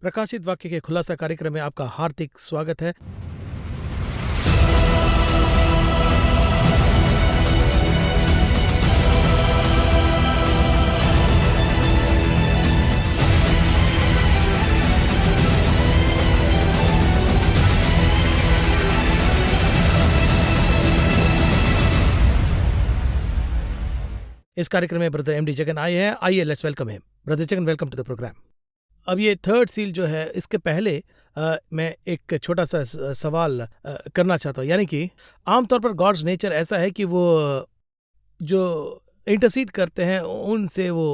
प्रकाशित वाक्य के खुलासा कार्यक्रम में आपका हार्दिक स्वागत है। इस कार्यक्रम में ब्रदर एमडी जगन आए हैं। आइए let's welcome him. Brother Jagan, welcome to the programme. अब ये थर्ड सील जो है, इसके पहले मैं एक छोटा सा सवाल करना चाहता हूँ। यानी कि आमतौर पर गॉड्स नेचर ऐसा है कि वो जो इंटरसीड करते हैं उनसे वो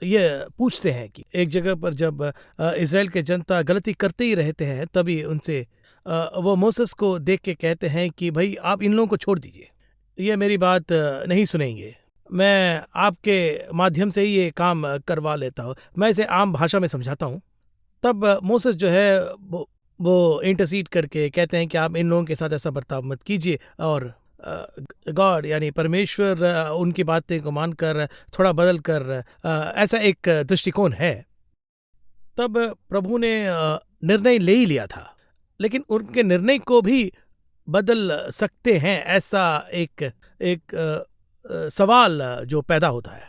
ये पूछते हैं कि एक जगह पर जब इज़राइल के जनता गलती करते ही रहते हैं, तभी उनसे वो मोसेस को देख के कहते हैं कि भाई आप इन लोगों को छोड़ दीजिए, ये मेरी बात नहीं सुनेंगे, मैं आपके माध्यम से ही ये काम करवा लेता हूँ। मैं इसे आम भाषा में समझाता हूँ। तब मोसेस जो है वो इंटरसीड करके कहते हैं कि आप इन लोगों के साथ ऐसा बर्ताव मत कीजिए। और गॉड यानी परमेश्वर उनकी बातें को मानकर थोड़ा बदल कर ऐसा एक दृष्टिकोण है। तब प्रभु ने निर्णय ले ही लिया था, लेकिन उनके निर्णय को भी बदल सकते हैं, ऐसा एक सवाल जो पैदा होता है।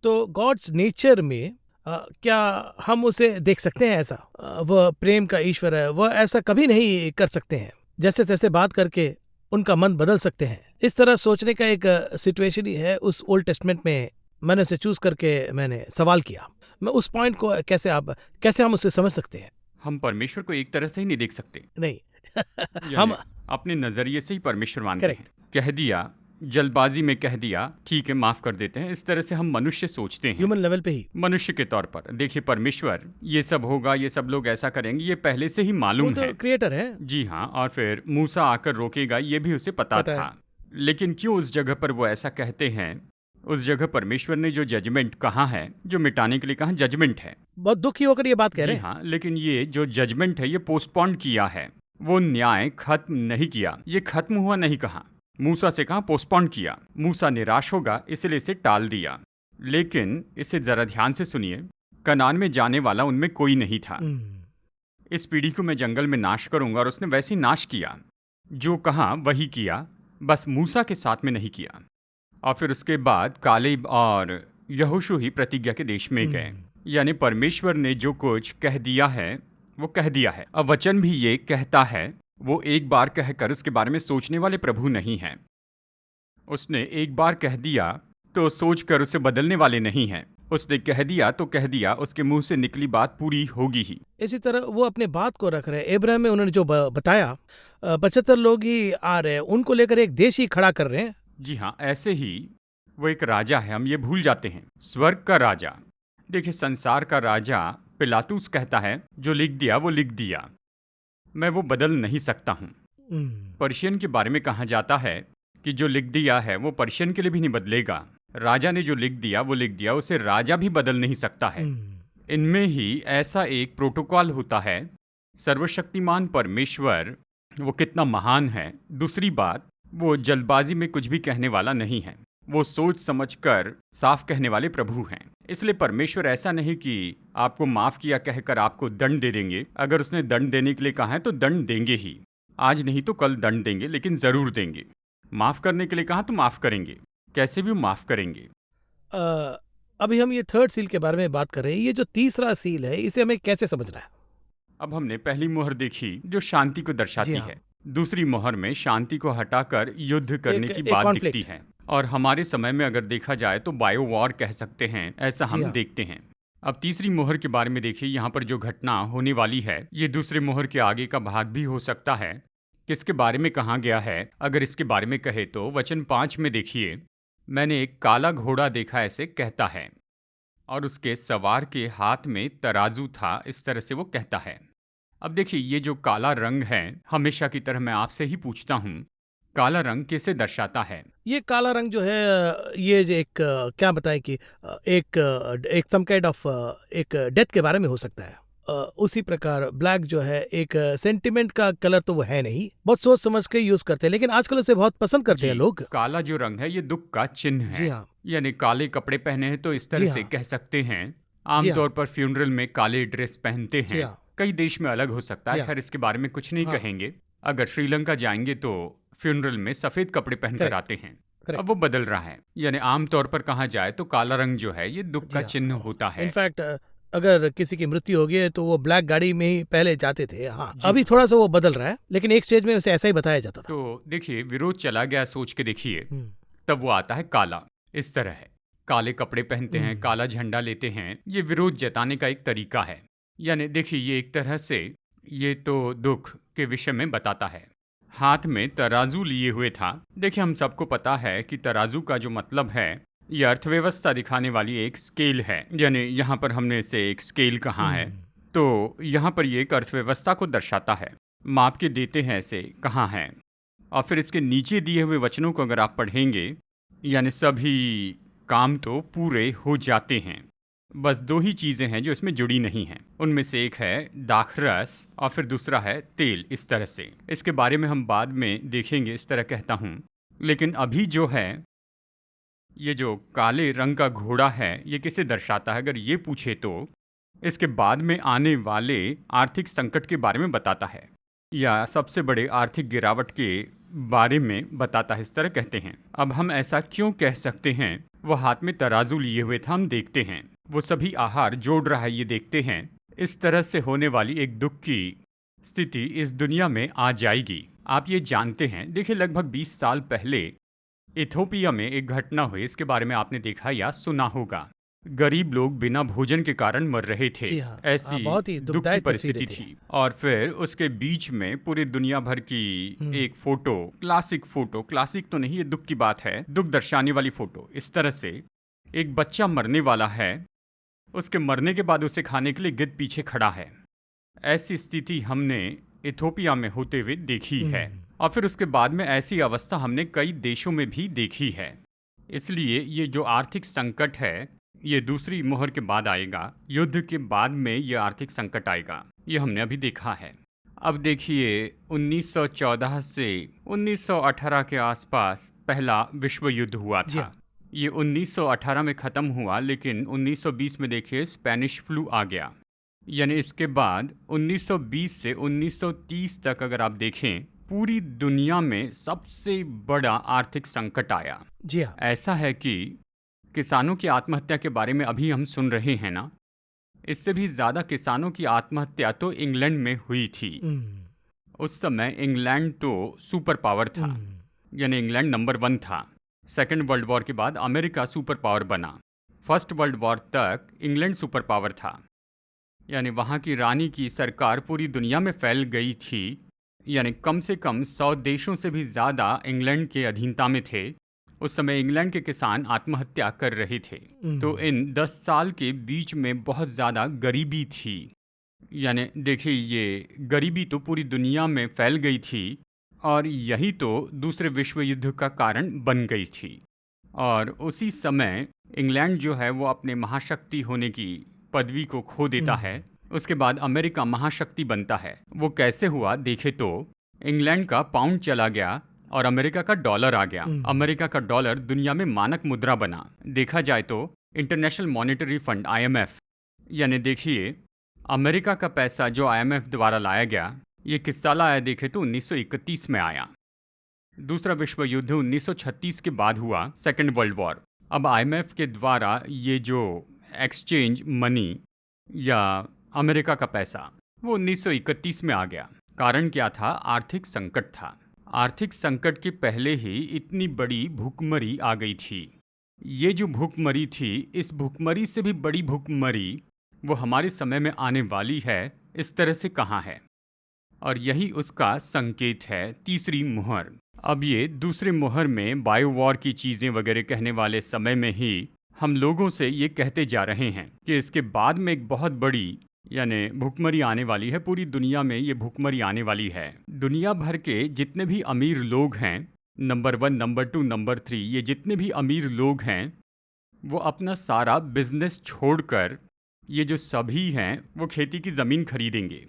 तो गॉड्स नेचर में क्या हम उसे देख सकते हैं ऐसा? वह प्रेम का ईश्वर है, वह ऐसा कभी नहीं कर सकते हैं। जैसे तैसे बात करके उनका मन बदल सकते हैं। इस तरह सोचने का एक सिचुएशन ही है उस ओल्ड टेस्टमेंट में। मैंने उसे चूज करके मैंने सवाल किया। मैं उस पॉइंट को कैसे हम उसे समझ सकते हैं? हम परमेश्वर को एक तरह से ही नहीं देख सकते। नहीं हम अपने नजरिए से ही परमेश्वर मानते हैं। करेक्ट। कह दिया, जल्दबाजी में कह दिया, ठीक है माफ कर देते हैं, इस तरह से हम मनुष्य सोचते हैं। ह्यूमन लेवल पे ही मनुष्य के तौर पर देखिए, परमेश्वर ये सब होगा, ये सब लोग ऐसा करेंगे, ये पहले से ही वो मालूम तो है। क्रिएटर है। जी हाँ, और फिर मूसा आकर रोकेगा, ये भी उसे पता पता है। था। लेकिन क्यों उस जगह पर वो ऐसा कहते हैं? उस जगह परमेश्वर ने जो जजमेंट कहा है, जो मिटाने के लिए कहा, जजमेंट है। बहुत दुखी होकर ये बात कह रहे जी हैं। हाँ, लेकिन ये जो जजमेंट है ये पोस्टपोन किया है। वो न्याय खत्म नहीं किया, ये खत्म हुआ नहीं कहा। मूसा से कहा पोस्टपोन किया। मूसा निराश होगा इसलिए इसे टाल दिया। लेकिन इसे जरा ध्यान से सुनिए, कनान में जाने वाला उनमें कोई नहीं था। इस पीढ़ी को मैं जंगल में नाश करूंगा, और उसने वैसे ही नाश किया। जो कहा वही किया, बस मूसा के साथ में नहीं किया। और फिर उसके बाद कालेब और यहोशू ही प्रतिज्ञा के देश में गए। यानी परमेश्वर ने जो कुछ कह दिया है वो कह दिया है। अब वचन भी ये कहता है, वो एक बार कहकर उसके बारे में सोचने वाले प्रभु नहीं हैं। उसने एक बार कह दिया तो सोचकर उसे बदलने वाले नहीं हैं। उसने कह दिया तो कह दिया, उसके मुंह से निकली बात पूरी होगी ही। इसी तरह वो अपने बात को रख रहे हैं। इब्राहिम में उन्होंने जो बताया 75 लोग ही आ रहे हैं, उनको लेकर एक देश ही खड़ा कर रहे हैं। जी हाँ, ऐसे ही वो एक राजा है, हम ये भूल जाते हैं। स्वर्ग का राजा। देखिए, संसार का राजा पिलातुस कहता है जो लिख दिया वो लिख दिया, मैं वो बदल नहीं सकता हूँ। पर्शियन के बारे में कहा जाता है कि जो लिख दिया है वो पर्शियन के लिए भी नहीं बदलेगा। राजा ने जो लिख दिया वो लिख दिया, उसे राजा भी बदल नहीं सकता है। इनमें ही ऐसा एक प्रोटोकॉल होता है। सर्वशक्तिमान परमेश्वर वो कितना महान है। दूसरी बात, वो जल्दबाजी में कुछ भी कहने वाला नहीं है। वो सोच समझकर साफ कहने वाले प्रभु हैं। इसलिए परमेश्वर ऐसा नहीं कि आपको माफ किया कहकर आपको दंड दे देंगे। अगर उसने दंड देने के लिए कहा है तो दंड देंगे ही। आज नहीं तो कल दंड देंगे, लेकिन जरूर देंगे। माफ करने के लिए कहा तो माफ करेंगे, कैसे भी माफ करेंगे। अभी हम ये थर्ड सील के बारे में बात कर रहे हैं। ये जो तीसरा सील है, इसे हमें कैसे समझना है? अब हमने पहली मोहर देखी जो शांति को दर्शाती है। दूसरी मोहर में शांति को हटाकर युद्ध करने की बात दिखती है। और हमारे समय में अगर देखा जाए तो बायो वॉर कह सकते हैं, ऐसा हम देखते हैं। अब तीसरी मोहर के बारे में देखिए, यहाँ पर जो घटना होने वाली है ये दूसरे मोहर के आगे का भाग भी हो सकता है। किसके बारे में कहा गया है? अगर इसके बारे में कहे तो वचन 5 में देखिए, मैंने एक काला घोड़ा देखा, ऐसे कहता है, और उसके सवार के हाथ में तराजू था, इस तरह से वो कहता है। अब देखिए, ये जो काला रंग है, हमेशा की तरह मैं आपसे ही पूछता हूँ, काला रंग किसे दर्शाता है? ये काला रंग जो है, ये जो एक क्या बताएं कि एक सम काइंड ऑफ एक डेथ के बारे में हो सकता है। उसी प्रकार ब्लैक जो है एक सेंटिमेंट का कलर तो वो है नहीं, बहुत सोच समझ के यूज करते हैं, लेकिन आजकल उसे बहुत पसंद करते हैं लोग। काला जो रंग है ये दुख का चिन्ह है। जी हाँ। यानी काले कपड़े पहने हैं तो इस तरह से कह सकते हैं जी हाँ। आमतौर पर फ्यूनरल में काले ड्रेस पहनते जी हैं। हाँ। कई देश में अलग हो सकता जी है, हाँ। खैर इसके बारे में कुछ नहीं हाँ। कहेंगे। अगर श्रीलंका जाएंगे तो फ्यूनरल में सफ़ेद कपड़े पहनकर करेक्ट, आते हैं। अब करेक्ट। वो बदल रहा है, यानी आमतौर पर कहा जाए तो काला रंग जो है ये दुख जी का हाँ। चिन्ह होता है। इनफैक्ट अगर किसी की मृत्यु हो गई है तो वो ब्लैक गाड़ी में ही पहले जाते थे। हाँ, जी अभी हाँ। थोड़ा-सा वो बदल रहा है, लेकिन एक स्टेज में उसे ऐसा ही बताया जाता था। तो देखिए, विरोध चला गया सोच के देखिए, हुँ, तब वो आता है काला। इस तरह है, काले कपड़े पहनते हैं, हुँ, काला झंडा लेते हैं, ये विरोध जताने का एक तरीका है। यानी देखिए, ये एक तरह से ये तो दुख के विषय में बताता है। हाथ में तराजू लिए हुए था। देखिए, हम सबको पता है कि तराजू का जो मतलब है, ये अर्थव्यवस्था दिखाने वाली एक स्केल है। यानी यहाँ पर हमने इसे एक स्केल कहा है। हुँ। तो यहाँ पर ये एक अर्थव्यवस्था को दर्शाता है। माप के देते हैं ऐसे कहाँ है। और फिर इसके नीचे दिए हुए वचनों को अगर आप पढ़ेंगे, यानी सभी काम तो पूरे हो जाते हैं। बस दो ही चीज़ें हैं जो इसमें जुड़ी नहीं हैं। उनमें से एक है दाखरस और फिर दूसरा है तेल। इस तरह से इसके बारे में हम बाद में देखेंगे, इस तरह कहता हूँ। लेकिन अभी जो है, ये जो काले रंग का घोड़ा है, ये किसे दर्शाता है अगर ये पूछे तो इसके बाद में आने वाले आर्थिक संकट के बारे में बताता है, या सबसे बड़े आर्थिक गिरावट के बारे में बताता है। इस तरह कहते हैं। अब हम ऐसा क्यों कह सकते हैं? वो हाथ में तराजू लिए हुए था, हम देखते हैं। वो सभी आहार जोड़ रहा है, ये देखते हैं। इस तरह से होने वाली एक दुख की स्थिति इस दुनिया में आ जाएगी। आप ये जानते हैं, देखिए लगभग 20 साल पहले इथोपिया में एक घटना हुई, इसके बारे में आपने देखा या सुना होगा। गरीब लोग बिना भोजन के कारण मर रहे थे। जी हाँ। ऐसी हाँ, बहुत ही दुख की दुखदायक तस्वीरें परिस्थिति थी। थी। और फिर उसके बीच में पूरी दुनिया भर की हुँ, एक फोटो, क्लासिक तो नहीं, ये दुख की बात है, दुख दर्शाने वाली फोटो। इस तरह से एक बच्चा मरने वाला है, उसके मरने के बाद उसे खाने के लिए गिद्ध पीछे खड़ा है। ऐसी स्थिति हमने इथोपिया में होते हुए देखी हुँ। है। और फिर उसके बाद में ऐसी अवस्था हमने कई देशों में भी देखी है। इसलिए ये जो आर्थिक संकट है, ये दूसरी मोहर के बाद आएगा। युद्ध के बाद में ये आर्थिक संकट आएगा, ये हमने अभी देखा है। अब देखिए, 1914 से 1918 के आसपास पहला विश्व युद्ध हुआ जी था। हाँ। ये 1918 में ख़त्म हुआ, लेकिन 1920 में देखिए स्पेनिश फ्लू आ गया। यानी इसके बाद 1920 से 1930 तक अगर आप देखें, पूरी दुनिया में सबसे बड़ा आर्थिक संकट आया। जी हाँ। ऐसा है कि किसानों की आत्महत्या के बारे में अभी हम सुन रहे हैं ना, इससे भी ज़्यादा किसानों की आत्महत्या तो इंग्लैंड में हुई थी। हुँ, उस समय इंग्लैंड तो सुपर पावर था, हुँ, यानी इंग्लैंड नंबर 1 था। सेकेंड वर्ल्ड वॉर के बाद अमेरिका सुपर पावर बना। फर्स्ट वर्ल्ड वॉर तक इंग्लैंड सुपर पावर था, यानी वहाँ की रानी की सरकार पूरी दुनिया में फैल गई थी। यानी कम से कम 100 देशों से भी ज़्यादा इंग्लैंड के अधीनता में थे। उस समय इंग्लैंड के किसान आत्महत्या कर रहे थे। तो हुँ। इन 10 साल के बीच में बहुत ज़्यादा गरीबी थी। यानी देखिए, ये गरीबी तो पूरी दुनिया में फैल गई थी, और यही तो दूसरे विश्व युद्ध का कारण बन गई थी। और उसी समय इंग्लैंड जो है वो अपने महाशक्ति होने की पदवी को खो देता है। उसके बाद अमेरिका महाशक्ति बनता है। वो कैसे हुआ देखे तो इंग्लैंड का पाउंड चला गया और अमेरिका का डॉलर आ गया। अमेरिका का डॉलर दुनिया में मानक मुद्रा बना। देखा जाए तो इंटरनेशनल मॉनेटरी फंड IMF, यानी देखिए अमेरिका का पैसा जो IMF द्वारा लाया गया, ये किस साल आया देखे तो 1931 में आया। दूसरा विश्व युद्ध 1936 के बाद हुआ, सेकेंड वर्ल्ड वॉर। अब IMF के द्वारा ये जो एक्सचेंज मनी या अमेरिका का पैसा, वो 1931 में आ गया। कारण क्या था? आर्थिक संकट था। आर्थिक संकट के पहले ही इतनी बड़ी भूखमरी आ गई थी। ये जो भूखमरी थी, इस भूखमरी से भी बड़ी भूखमरी वो हमारे समय में आने वाली है। इस तरह से कहाँ है, और यही उसका संकेत है, तीसरी मुहर। अब ये दूसरे मुहर में बायो वॉर की चीज़ें वगैरह कहने वाले समय में ही हम लोगों से ये कहते जा रहे हैं कि इसके बाद में एक बहुत बड़ी यानी भूखमरी आने वाली है। पूरी दुनिया में ये भूखमरी आने वाली है। दुनिया भर के जितने भी अमीर लोग हैं, नंबर 1, नंबर 2, नंबर 3, ये जितने भी अमीर लोग हैं, वो अपना सारा बिजनेस छोड़कर, ये जो सभी हैं, वो खेती की ज़मीन खरीदेंगे।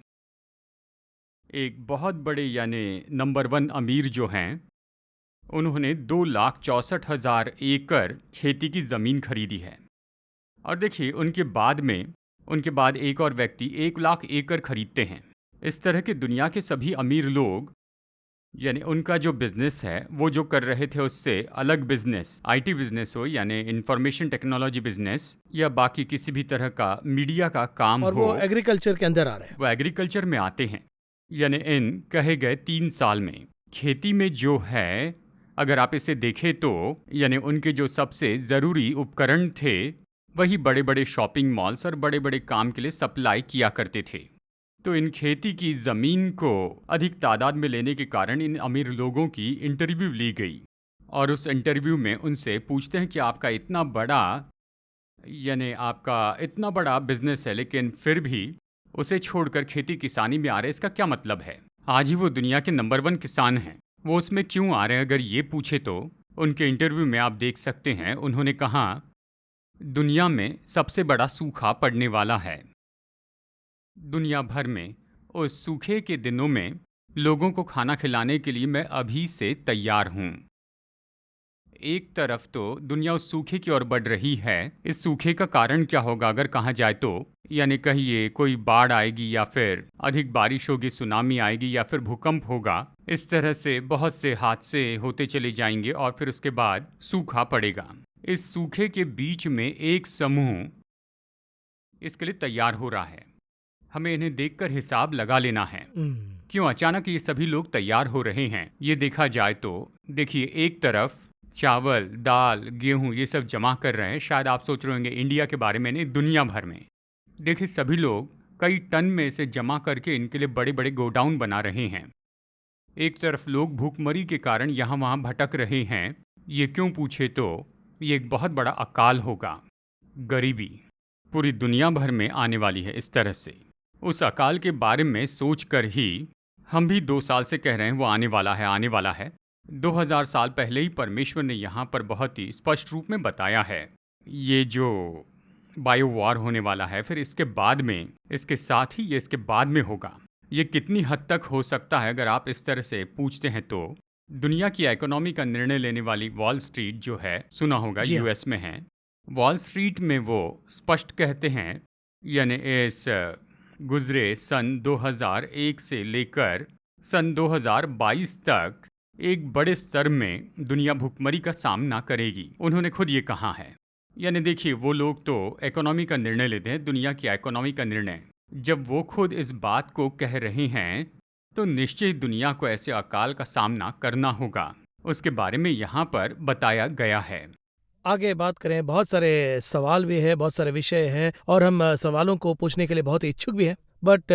एक बहुत बड़े यानी नंबर 1 अमीर जो हैं, उन्होंने 2,64,000 एकड़ खेती की ज़मीन खरीदी है। और देखिए उनके बाद एक और व्यक्ति 1 लाख एकड़ खरीदते हैं। इस तरह के दुनिया के सभी अमीर लोग, यानी उनका जो बिजनेस है वो जो कर रहे थे उससे अलग बिजनेस, आईटी बिजनेस हो यानी इंफॉर्मेशन टेक्नोलॉजी बिजनेस, या बाकी किसी भी तरह का मीडिया का काम और हो, वो एग्रीकल्चर के अंदर आ रहे हैं। वो एग्रीकल्चर में आते हैं। यानी इन कहे गए 3 साल में खेती में जो है, अगर आप इसे देखें तो यानी उनके जो सबसे ज़रूरी उपकरण थे वही बड़े बड़े शॉपिंग मॉल्स और बड़े बड़े काम के लिए सप्लाई किया करते थे। तो इन खेती की ज़मीन को अधिक तादाद में लेने के कारण इन अमीर लोगों की इंटरव्यू ली गई, और उस इंटरव्यू में उनसे पूछते हैं कि आपका इतना बड़ा बिजनेस है लेकिन फिर भी उसे छोड़कर खेती किसानी में आ रहे, इसका क्या मतलब है? आज ही वो दुनिया के नंबर 1 किसान हैं, वो उसमें क्यों आ रहे हैं? अगर ये पूछे तो उनके इंटरव्यू में आप देख सकते हैं उन्होंने कहा, दुनिया में सबसे बड़ा सूखा पड़ने वाला है। दुनिया भर में उस सूखे के दिनों में लोगों को खाना खिलाने के लिए मैं अभी से तैयार हूँ। एक तरफ तो दुनिया उस सूखे की ओर बढ़ रही है। इस सूखे का कारण क्या होगा अगर कहा जाए तो, यानी कहिए कोई बाढ़ आएगी या फिर अधिक बारिश होगी, सुनामी आएगी या फिर भूकंप होगा। इस तरह से बहुत से हादसे होते चले जाएंगे और फिर उसके बाद सूखा पड़ेगा। इस सूखे के बीच में एक समूह इसके लिए तैयार हो रहा है। हमें इन्हें देखकर हिसाब लगा लेना है, क्यों अचानक ये सभी लोग तैयार हो रहे हैं। ये देखा जाए तो देखिए, एक तरफ चावल, दाल, गेहूं ये सब जमा कर रहे हैं। शायद आप सोच रहे होंगे इंडिया के बारे में, नहीं, दुनिया भर में। देखिए सभी लोग कई टन में इसे जमा करके इनके लिए बड़े बड़े गोडाउन बना रहे हैं। एक तरफ लोग भूखमरी के कारण यहाँ वहाँ भटक रहे हैं। ये क्यों पूछे तो ये एक बहुत बड़ा अकाल होगा, गरीबी पूरी दुनिया भर में आने वाली है। इस तरह से उस अकाल के बारे में सोचकर ही हम भी 2 साल से कह रहे हैं वो आने वाला है। 2000 साल पहले ही परमेश्वर ने यहाँ पर बहुत ही स्पष्ट रूप में बताया है ये जो बायो वॉर होने वाला है, फिर इसके बाद में, इसके साथ ही ये इसके बाद में होगा। ये कितनी हद तक हो सकता है अगर आप इस तरह से पूछते हैं तो दुनिया की इकोनॉमी का निर्णय लेने वाली वॉल स्ट्रीट जो है, सुना होगा, जी हाँ। यूएस में है। वॉल स्ट्रीट में वो स्पष्ट कहते हैं, यानी इस गुजरे सन 2001 से लेकर सन 2022 तक एक बड़े स्तर में दुनिया भूखमरी का सामना करेगी। उन्होंने खुद ये कहा है। यानी देखिए, वो लोग तो इकोनॉमी का निर्णय लेते हैं, दुनिया की इकोनॉमी का निर्णय। जब वो खुद इस बात को कह रहे हैं तो निश्चय दुनिया को ऐसे अकाल का सामना करना होगा। उसके बारे में यहाँ पर बताया गया है। आगे बात करें, बहुत सारे सवाल भी है, बहुत सारे विषय हैं और हम सवालों को पूछने के लिए बहुत इच्छुक भी हैं। बट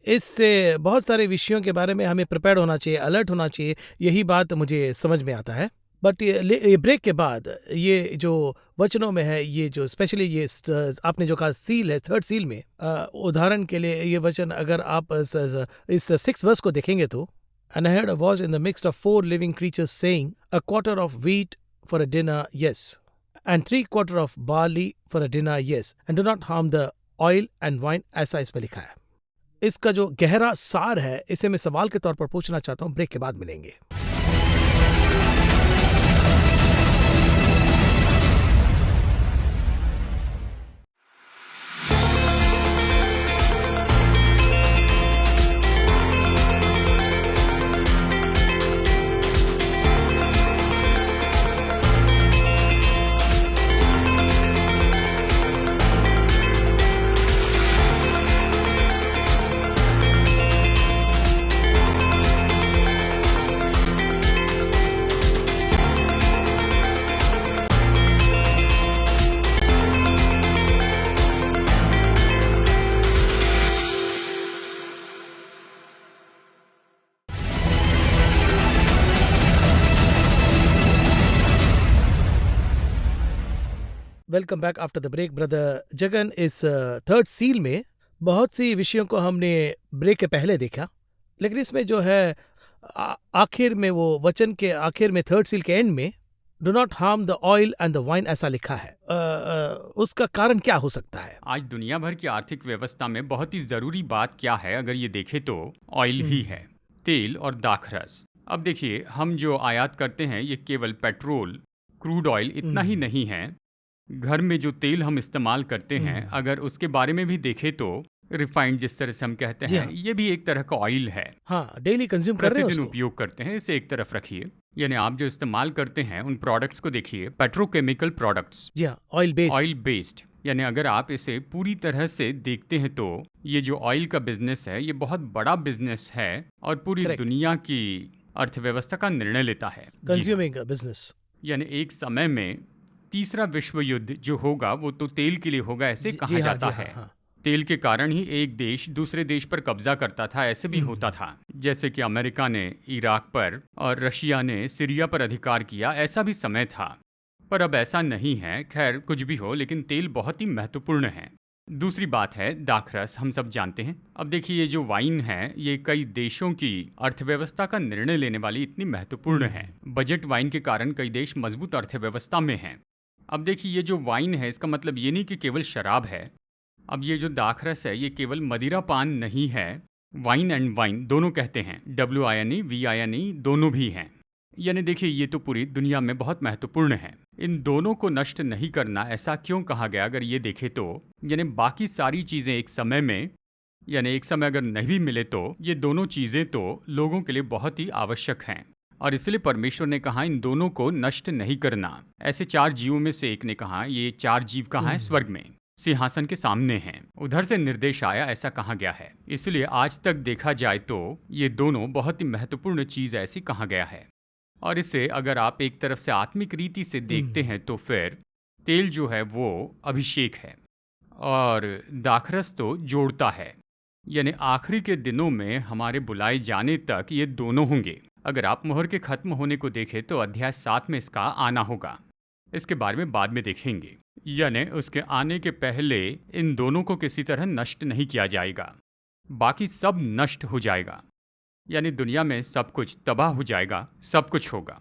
इससे बहुत सारे विषयों के बारे में हमें प्रिपेयर होना चाहिए, अलर्ट होना चाहिए, यही बात मुझे समझ में आता है। बट ये ब्रेक के बाद ये जो वचनों में है, ये जो स्पेशली ये आपने जो कहा सील है, 3rd सील में, उदाहरण के लिए ये वचन अगर आप इस 6th वर्स को देखेंगे तो, And I heard a voice in the midst of 4 living creatures saying, A quarter of wheat for a dinner, yes, and 3/4 of barley for a dinner, yes, and do not harm the oil and wine, ऐसा इसमें लिखा है। इसका जो गहरा सार है, इसे मैं सवाल के तौर पर पूछना चाहता हूँ, ब्रेक के बाद मिलेंगे। Welcome back after the break. Brother Jagan, इस 3rd सील में बहुत सी विषयों को हमने ब्रेक के पहले देखा, लेकिन इसमें जो है आखिर में, वो वचन के आखिर में 3rd सील के एंड में, do not harm the oil and the wine ऐसा लिखा है। उसका कारण क्या हो सकता है? आज दुनिया भर की आर्थिक व्यवस्था में बहुत ही ज़रूरी बात क्या है अगर ये देखें तो ऑयल ही है, तेल और दाखरस। अब देखिए, हम जो आयात करते हैं ये केवल पेट्रोल, क्रूड ऑयल इतना ही नहीं है, घर में जो तेल हम इस्तेमाल करते हैं, अगर उसके बारे में भी देखें तो रिफाइंड जिस तरह से हम कहते जी हैं, हाँ। ये भी एक तरह का ऑयल है। हाँ, डेली कंज्यूम कर रहे हैं प्रतिदिन उसको। उपयोग करते हैं, इसे एक तरफ रखिए। यानी आप जो इस्तेमाल करते हैं उन प्रोडक्ट्स को देखिए, पेट्रोकेमिकल प्रोडक्ट्स, जी हाँ, ऑयल बेस्ड। Oil based. यानी अगर आप इसे पूरी तरह से देखते हैं तो ये जो ऑयल का बिजनेस है, ये बहुत बड़ा बिजनेस है और पूरी करेक्ट। दुनिया की अर्थव्यवस्था का निर्णय लेता है। जी हाँ। Consuming business. यानी एक समय में तीसरा विश्व युद्ध जो होगा वो तो तेल के लिए होगा, ऐसे जी कहा हाँ, जाता जी हाँ, है। हाँ। तेल के कारण ही एक देश दूसरे देश पर कब्जा करता था, ऐसे भी होता था। जैसे कि अमेरिका ने इराक पर और रशिया ने सीरिया पर अधिकार किया, ऐसा भी समय था। पर अब ऐसा नहीं है। खैर कुछ भी हो, लेकिन तेल बहुत ही महत्वपूर्ण है। दूसरी बात है दाखरस, हम सब जानते हैं। अब देखिए ये जो वाइन है, ये कई देशों की अर्थव्यवस्था का निर्णय लेने वाली इतनी महत्वपूर्ण है। बजट वाइन के कारण कई देश मजबूत अर्थव्यवस्था में हैं। अब देखिए ये जो वाइन है, इसका मतलब ये नहीं कि केवल शराब है। अब ये जो दाखरस है, ये केवल मदिरा पान नहीं है। वाइन एंड वाइन दोनों कहते हैं, WINE VINE दोनों भी हैं। यानी देखिए ये तो पूरी दुनिया में बहुत महत्वपूर्ण है। इन दोनों को नष्ट नहीं करना, ऐसा क्यों कहा गया अगर ये देखे तो? यानी बाकी सारी चीज़ें एक समय में, यानी एक समय अगर नहीं भी मिले तो ये दोनों चीज़ें तो लोगों के लिए बहुत ही आवश्यक हैं। और इसलिए परमेश्वर ने कहा इन दोनों को नष्ट नहीं करना। ऐसे 4 जीवों में से एक ने कहा, ये 4 जीव कहाँ हैं? स्वर्ग में सिंहासन के सामने हैं। उधर से निर्देश आया, ऐसा कहा गया है। इसलिए आज तक देखा जाए तो ये दोनों बहुत ही महत्वपूर्ण चीज़ ऐसी कहा गया है। और इसे अगर आप एक तरफ से आत्मिक रीति से देखते हैं तो फिर तेल जो है वो अभिषेक है और दाखरस तो जोड़ता है। यानी आखिरी के दिनों में हमारे बुलाए जाने तक ये दोनों होंगे। अगर आप मोहर के खत्म होने को देखें तो अध्याय 7 में इसका आना होगा। इसके बारे में बाद में देखेंगे। यानी उसके आने के पहले इन दोनों को किसी तरह नष्ट नहीं किया जाएगा, बाकी सब नष्ट हो जाएगा। यानी दुनिया में सब कुछ तबाह हो जाएगा, सब कुछ होगा,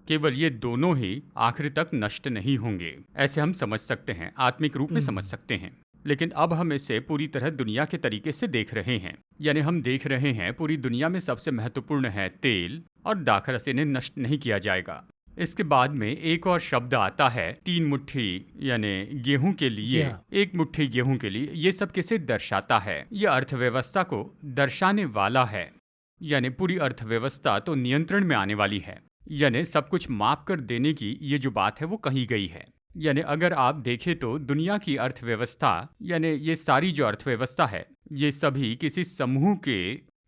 केवल ये दोनों ही आखिर तक नष्ट नहीं होंगे। ऐसे हम समझ सकते हैं, आत्मिक रूप में समझ सकते हैं। लेकिन अब हम इसे पूरी तरह दुनिया के तरीके से देख रहे हैं। यानी हम देख रहे हैं पूरी दुनिया में सबसे महत्वपूर्ण है तेल और दाखरस, इन्हें नष्ट नहीं किया जाएगा। इसके बाद में एक और शब्द आता है 3 मुट्ठी, यानी गेहूं के लिए, 1 मुट्ठी गेहूं के लिए। ये सब किसे दर्शाता है? यह अर्थव्यवस्था को दर्शाने वाला है। यानी पूरी अर्थव्यवस्था तो नियंत्रण में आने वाली है। यानी सब कुछ माप कर देने की ये जो बात है वो कही गई है। यानी अगर आप देखें तो दुनिया की अर्थव्यवस्था, यानी ये सारी जो अर्थव्यवस्था है, ये सभी किसी समूह के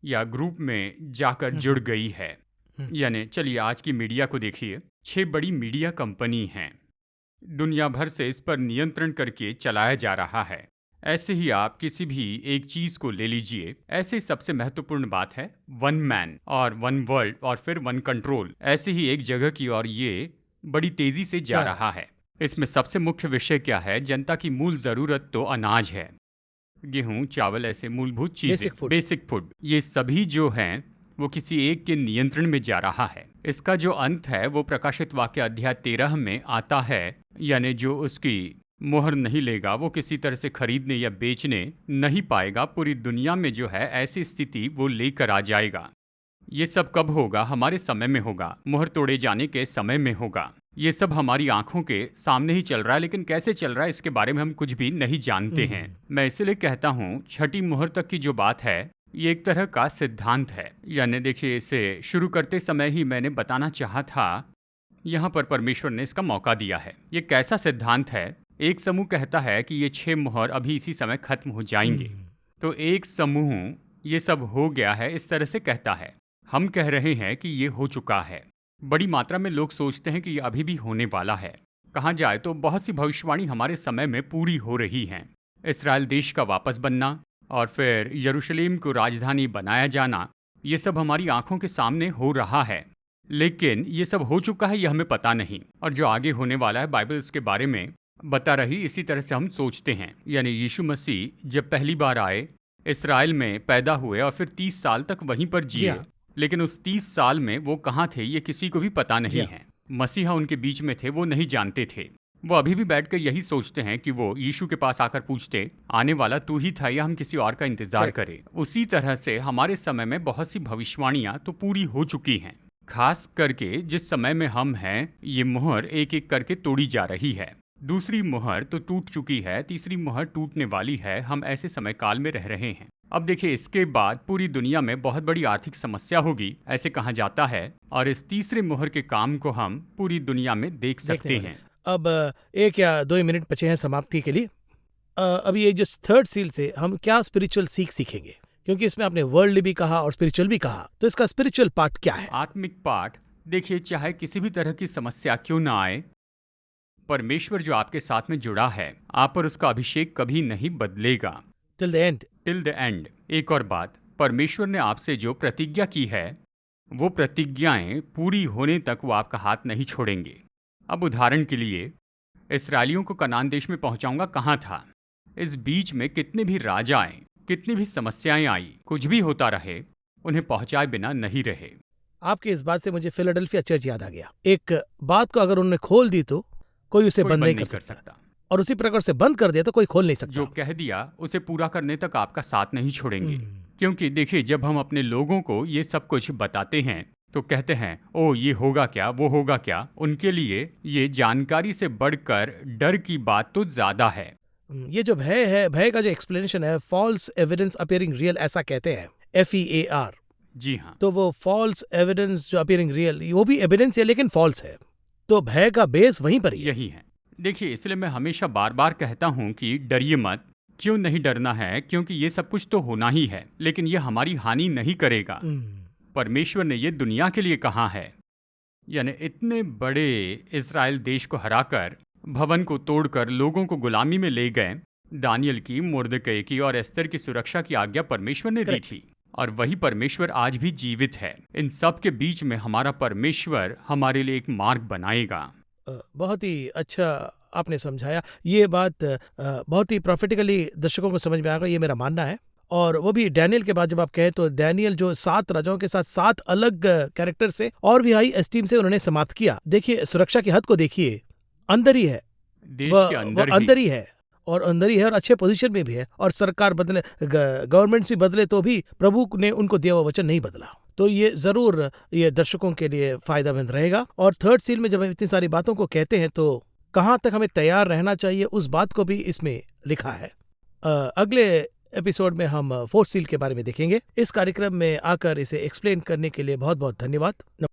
या ग्रुप में जाकर जुड़ गई है। यानी चलिए आज की मीडिया को देखिए, 6 बड़ी मीडिया कंपनी हैं। दुनिया भर से इस पर नियंत्रण करके चलाया जा रहा है। ऐसे ही आप किसी भी एक चीज को ले लीजिए। ऐसे सबसे महत्वपूर्ण बात है 1 मैन और 1 वर्ल्ड और फिर 1 कंट्रोल। ऐसे ही एक जगह की और ये बड़ी तेजी से जा रहा है। इसमें सबसे मुख्य विषय क्या है? जनता की मूल जरूरत तो अनाज है, गेहूं, चावल, ऐसे मूलभूत चीजें, बेसिक फूड। ये सभी जो हैं वो किसी एक के नियंत्रण में जा रहा है। इसका जो अंत है वो प्रकाशित वाक्य अध्याय 13 में आता है। यानी जो उसकी मोहर नहीं लेगा वो किसी तरह से खरीदने या बेचने नहीं पाएगा। पूरी दुनिया में जो है ऐसी स्थिति वो लेकर आ जाएगा। ये सब कब होगा? हमारे समय में होगा, मोहर तोड़े जाने के समय में होगा। ये सब हमारी आंखों के सामने ही चल रहा है, लेकिन कैसे चल रहा है इसके बारे में हम कुछ भी नहीं जानते हैं। मैं इसलिए कहता हूँ छठी मोहर तक की जो बात है ये एक तरह का सिद्धांत है। यानी देखिए इसे शुरू करते समय ही मैंने बताना चाहा था, यहाँ पर परमेश्वर ने इसका मौका दिया है। ये कैसा सिद्धांत है? एक समूह कहता है कि ये 6 मोहर अभी इसी समय खत्म हो जाएंगे। तो एक समूह ये सब हो गया है इस तरह से कहता है। हम कह रहे हैं कि ये हो चुका है। बड़ी मात्रा में लोग सोचते हैं कि ये अभी भी होने वाला है। कहा जाए तो बहुत सी भविष्यवाणी हमारे समय में पूरी हो रही हैं। इस्राएल देश का वापस बनना और फिर यरूशलेम को राजधानी बनाया जाना, ये सब हमारी आंखों के सामने हो रहा है। लेकिन ये सब हो चुका है ये हमें पता नहीं, और जो आगे होने वाला है बाइबल उसके बारे में बता रही। इसी तरह से हम सोचते हैं। यानी यीशु मसीह जब पहली बार आए, इस्राएल में पैदा हुए और फिर 30 साल तक वहीं पर जिए। लेकिन उस 30 साल में वो कहाँ थे ये किसी को भी पता नहीं है। मसीहा उनके बीच में थे, वो नहीं जानते थे। वो अभी भी बैठकर यही सोचते हैं कि वो यीशु के पास आकर पूछते, आने वाला तू ही था या हम किसी और का इंतजार करें। उसी तरह से हमारे समय में बहुत सी भविष्यवाणियां तो पूरी हो चुकी हैं। खास करके जिस समय में हम हैं, ये मोहर एक एक करके तोड़ी जा रही है। दूसरी मुहर तो टूट चुकी है, तीसरी मुहर टूटने वाली है। हम ऐसे समय काल में रह रहे हैं। अब देखिए, इसके बाद पूरी दुनिया में बहुत बड़ी आर्थिक समस्या होगी, ऐसे कहा जाता है। और इस तीसरे मुहर के काम को हम पूरी दुनिया में देख देखने सकते वाले। हैं। अब 1 या 2 मिनट बचे हैं समाप्ति के लिए। अभी ये जो थर्ड सील से हम क्या स्पिरिचुअल सीखेंगे? क्योंकि इसमें आपने वर्ल्डली भी कहा और स्पिरिचुअल भी कहा, तो इसका स्पिरिचुअल पार्ट क्या है? आत्मिक पाठ, देखिए, चाहे किसी भी तरह की समस्या क्यों ना आए, परमेश्वर जो आपके साथ में जुड़ा है, आप पर उसका अभिषेक कभी नहीं बदलेगा। Till the end. Till the end. एक और बात, परमेश्वर ने आपसे जो प्रतिज्ञा की है, वो प्रतिज्ञाएं पूरी होने तक वो आपका हाथ नहीं छोड़ेंगे। अब उदाहरण के लिए, इसराइलियों को कनान देश में पहुंचाऊंगा कहाँ था? इस बीच में कितने भी राजा आए, कितनी भी समस्याएं आई, कुछ भी होता रहे, उन्हें पहुंचाए बिना नहीं रहे। आपकी इस बात से मुझे फिलाडेल्फिया चर्च याद आ गया। एक बात को अगर उन्होंने खोल दी तो कोई उसे कोई बंद नहीं नहीं कर कर सकता, सकता। और उसी प्रकार से बंद कर दिया तो कोई खोल नहीं सकता। जो कह दिया उसे पूरा करने तक आपका साथ नहीं छोड़ेंगे। हम्म, क्योंकि देखिए, जब हम अपने लोगों को ये सब कुछ बताते हैं तो कहते हैं, ओ ये होगा क्या, वो होगा क्या। उनके लिए ये जानकारी से बढ़कर डर की बात तो ज्यादा है। ये जो भय है, भय का जो एक्सप्लेनेशन है, फॉल्स एविडेंस अपियरिंग रियल, ऐसा कहते हैं, FEAR। जी हाँ। तो वो फॉल्स एविडेंस जो अपियरिंग रियल, वो भी एविडेंस है लेकिन फॉल्स है। तो भय का बेस वहीं पर ही है। यही है। देखिए, इसलिए मैं हमेशा बार बार कहता हूँ कि डरिए मत। क्यों नहीं डरना है? क्योंकि ये सब कुछ तो होना ही है, लेकिन ये हमारी हानि नहीं करेगा। परमेश्वर ने ये दुनिया के लिए कहा है। यानी इतने बड़े इज़राइल देश को हराकर, भवन को तोड़कर लोगों को गुलामी में ले गए। दानियल की, मुर्दकै की और एस्तर की सुरक्षा की आज्ञा परमेश्वर ने दी Correct. थी। और वही परमेश्वर आज भी जीवित है। इन सब के बीच में हमारा परमेश्वर हमारे लिए एक मार्ग बनाएगा। बहुत ही अच्छा आपने समझाया। ये बात बहुत ही प्रॉफिटिकली दर्शकों को समझ में आएगा, ये मेरा मानना है। और वो भी डैनियल के बाद जब आप कहें तो डैनियल जो 7 राजाओं के साथ 7 अलग कैरेक्टर से और भी हाई एस्टीम से उन्होंने समाप्त किया। देखिए सुरक्षा की हद को देखिए, अंदर ही है, देश वह के वह अंदर अंदर ही है, और अंदर ही है और अच्छे पोजीशन में भी है। और सरकार बदले, गवर्नमेंट्स भी बदले तो भी प्रभु ने उनको दिया हुआ वचन नहीं बदला। तो ये जरूर ये दर्शकों के लिए फायदेमंद रहेगा। और थर्ड सील में जब हम इतनी सारी बातों को कहते हैं तो कहाँ तक हमें तैयार रहना चाहिए, उस बात को भी इसमें लिखा है। अगले एपिसोड में हम फोर्थ सील के बारे में देखेंगे। इस कार्यक्रम में आकर इसे एक्सप्लेन करने के लिए बहुत बहुत धन्यवाद।